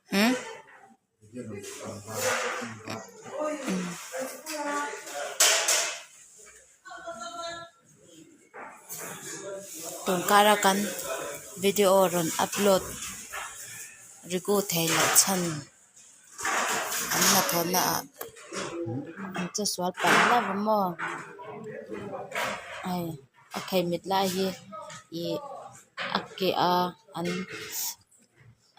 Hmm? Tungkara kan video ron upload rigu thayla chan anna thona ancha swal panla mo ai akai mitla hi I akke a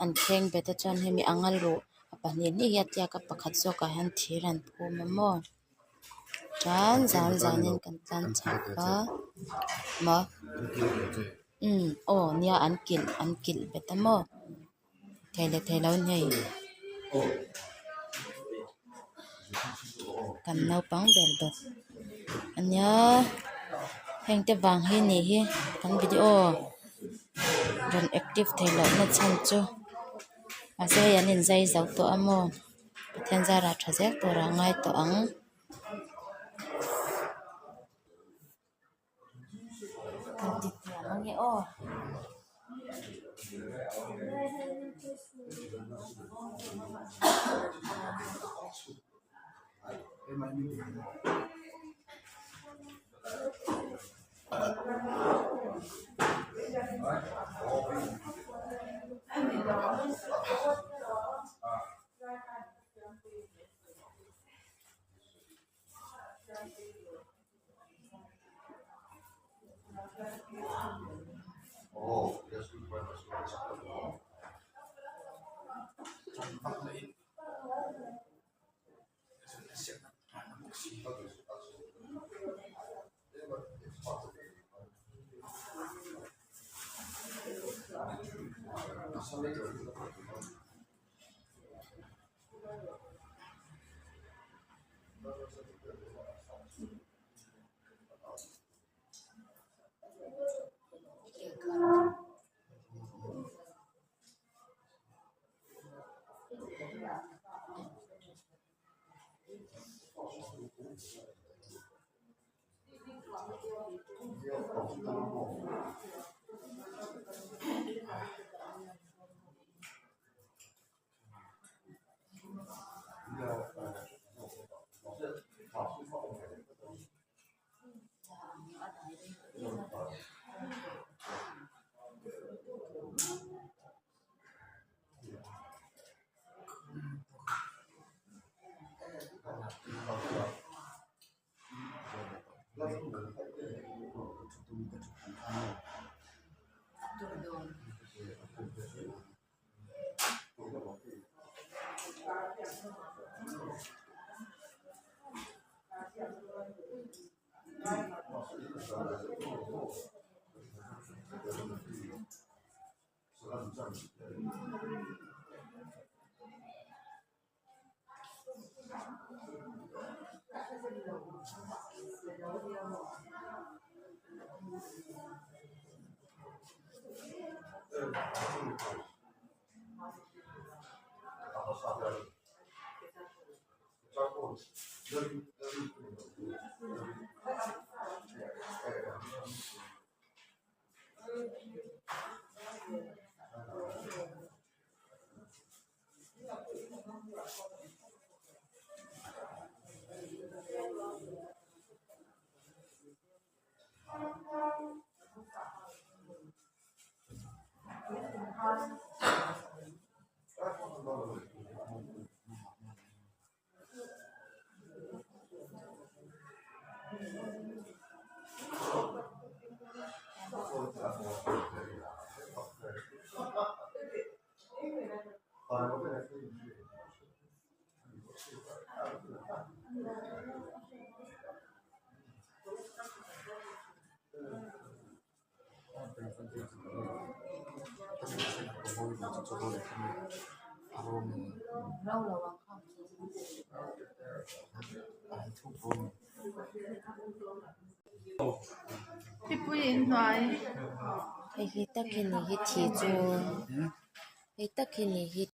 an kheng beta chan hemi angal ro apani ni yatia ka pakhat zo ka han thiran phuma mo chan zan kan tlan chapa ma oh nia an kil beta mo thayla nei kan nau pang ber do anya hengte wang hi ni hi kan video ron active thayla na chan chu ase yan in zai zau to amo pathian zara thajek to ra ngai to ang kan ti mangi o Hei takini hi thi chu hei takini hi